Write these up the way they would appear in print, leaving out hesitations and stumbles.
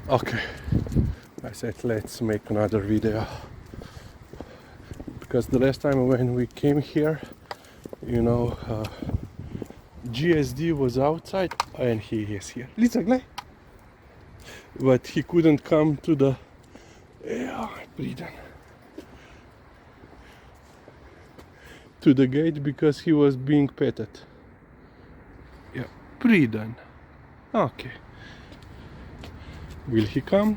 Okay, I said let's make another video because the last time when we came here, you know, GSD was outside and he is here. Liza, glej. But he couldn't come to the to the gate because he was being petted. Yeah, priden. Okay. Will he come?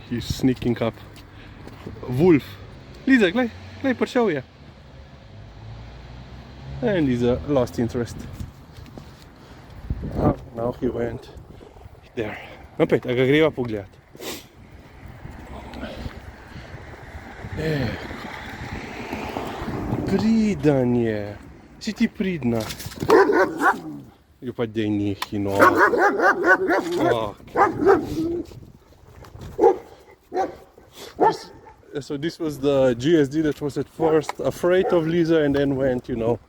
He's sneaking up. Wolf. Liza, glej, glej, prišel je. And he's lost interest. Oh, now he went there. Opet, a ga greva pogledat. Pridan je. Si ti pridna. Jo pa dej nehi, no. So this was the GSD that was at first afraid of Liza and then went, you know,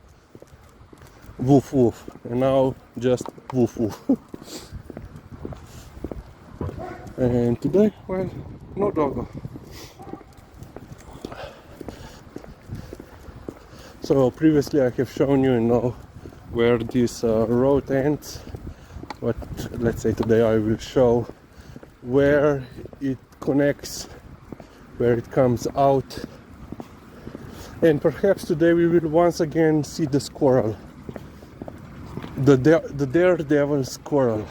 woof woof. And now just woof woof. And today, well, no doggo. So previously I have shown you, where this road ends, but let's say today I will show where it connects, where it comes out, and perhaps today we will once again see the squirrel, the daredevil squirrel.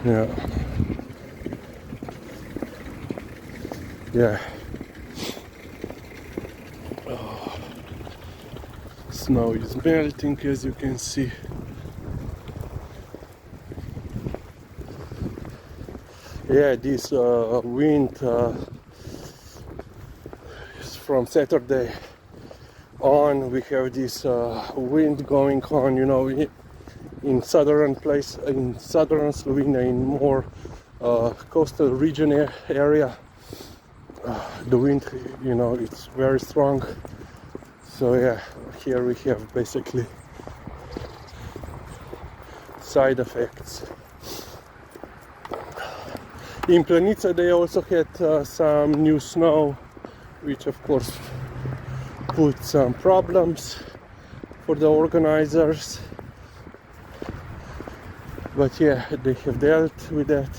Yeah. Snow is melting, as you can see. Yeah, this wind is from Saturday on. We have this wind going on, in southern Slovenia, in more coastal region area. The wind, it's very strong. So yeah, here we have basically side effects. In Planica they also had some new snow, which of course put some problems for the organizers. But yeah, they have dealt with that.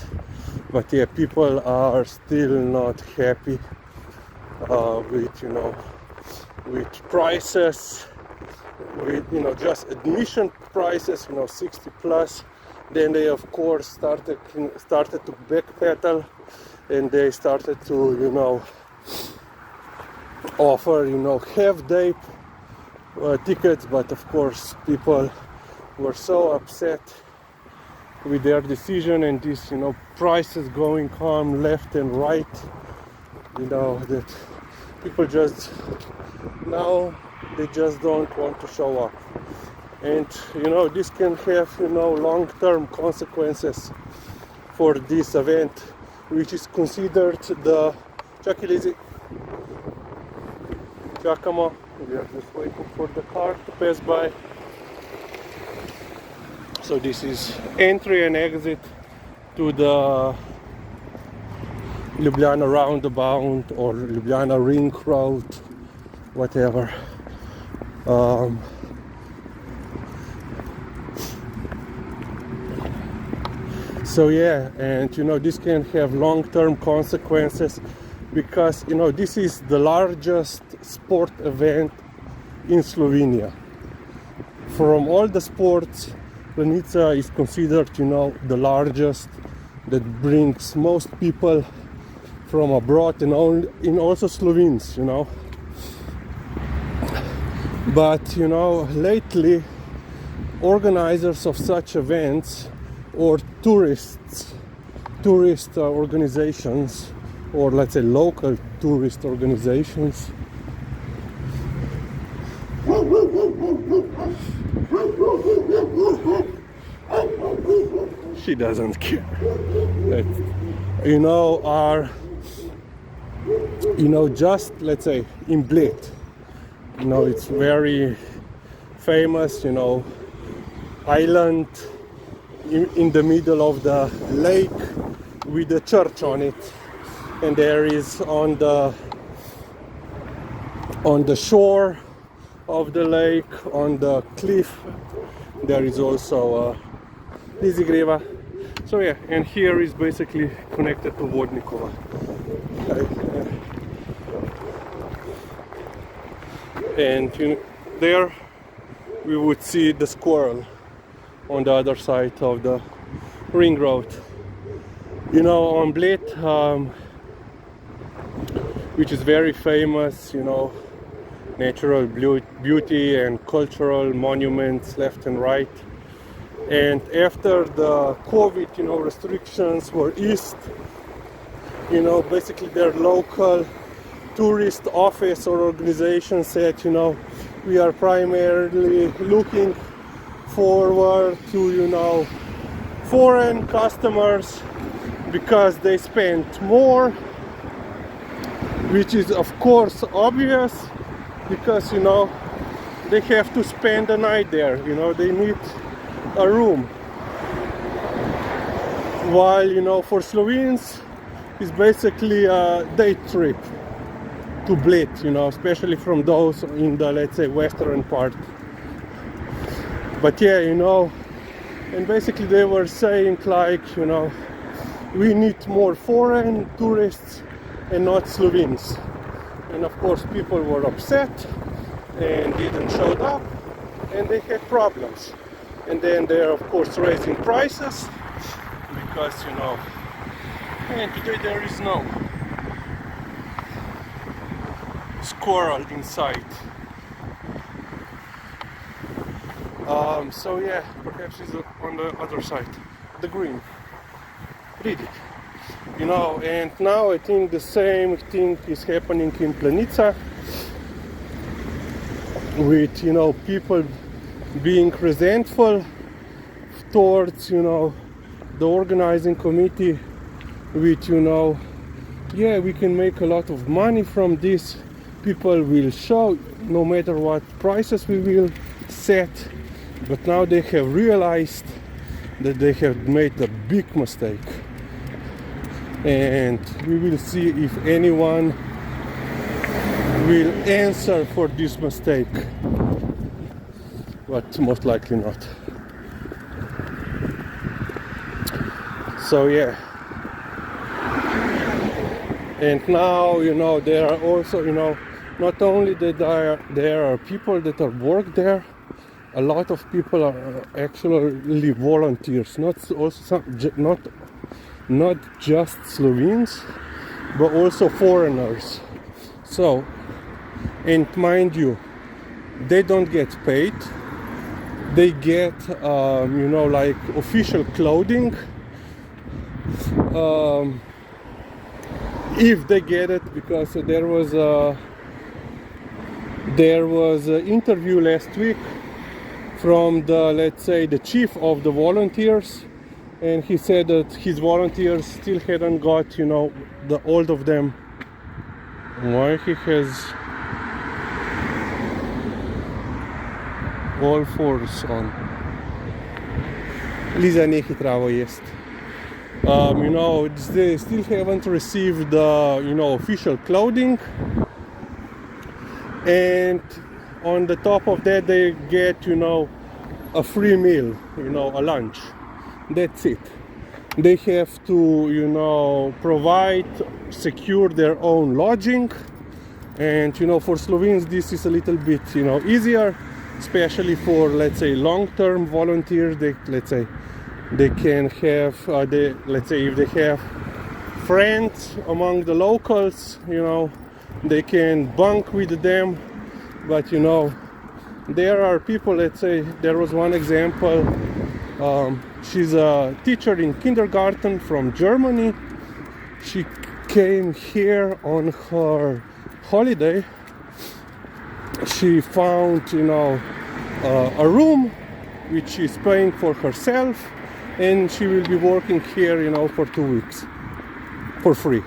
But yeah, people are still not happy with prices, with just admission prices, 60 plus. Then they of course started to backpedal, and they started to offer half day tickets. But of course people were so upset with their decision and this prices going on left and right, that people just don't want to show up. And this can have long-term consequences for this event, which is considered the Giacomo. We are just waiting for the car to pass by. So this is entry and exit to the Ljubljana roundabout or Ljubljana ring road, whatever. So yeah, and this can have long-term consequences because this is the largest sport event in Slovenia. From all the sports, Planica is considered the largest, that brings most people from abroad and also Slovenes, But lately organizers of such events or tourist organizations, or let's say local tourist organizations, she doesn't care, are just let's say in Bled, it's very famous, island in the middle of the lake with a church on it, and there is on the shore of the lake, on the cliff, there is also Lizigreva. So yeah, and here is basically connected to Vodnikova. Okay. And there we would see the squirrel on the other side of the ring road. On Bled, which is very famous, natural beauty and cultural monuments left and right. And after the COVID, restrictions were eased, basically their local tourist office or organization said, we are primarily looking forward to, foreign customers because they spend more, which is of course obvious because, they have to spend the night there, they need a room. While, for Slovenes, it's basically a day trip to Bled, especially from those in the, let's say, western part. But yeah, and basically they were saying like, we need more foreign tourists and not Slovenes. And of course people were upset and didn't show up, and they had problems. And then they're of course raising prices because, and today there is no squirrel inside. So yeah, perhaps it's on the other side, the green. Read it. And now I think the same thing is happening in Planica with, people being resentful towards, the organizing committee with, yeah, we can make a lot of money from this. People will show no matter what prices we will set. But now they have realized that they have made a big mistake. And we will see if anyone will answer for this mistake. But most likely not. So yeah. And now, there are also, not only that there are people that are work there, a lot of people are actually volunteers, not just Slovenes, but also foreigners. So, and mind you, they don't get paid. They get, like official clothing. If they get it, because there was an interview last week from the, let's say, the chief of the volunteers, and he said that his volunteers still hadn't got, the all of them. Why he has all fours on? Liza nehi travo jest. They still haven't received official clothing, and on the top of that they get a free meal, a lunch. That's it. They have to secure their own lodging, and for Slovenes this is a little bit easier, especially for, let's say, long-term volunteers. They can have, let's say, if they have friends among the locals, they can bunk with them. But there are people, let's say, there was one example, she's a teacher in kindergarten from Germany. She came here on her holiday. She found, a room which she's paying for herself, and she will be working here, for 2 weeks for free,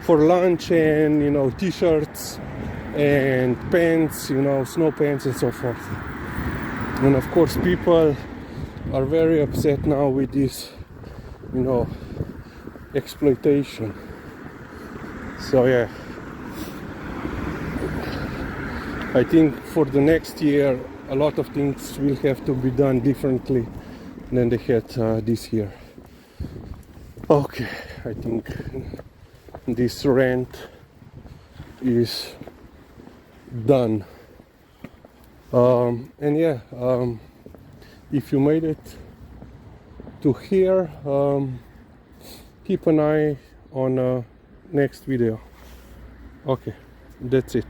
for lunch and t-shirts and pants, snow pants and so forth. And of course people are very upset now with this, you know, exploitation. So yeah, I think for the next year a lot of things will have to be done differently than they had this year. Okay, I think this rant is done. And yeah, if you made it to here, keep an eye on next video. Okay, that's it.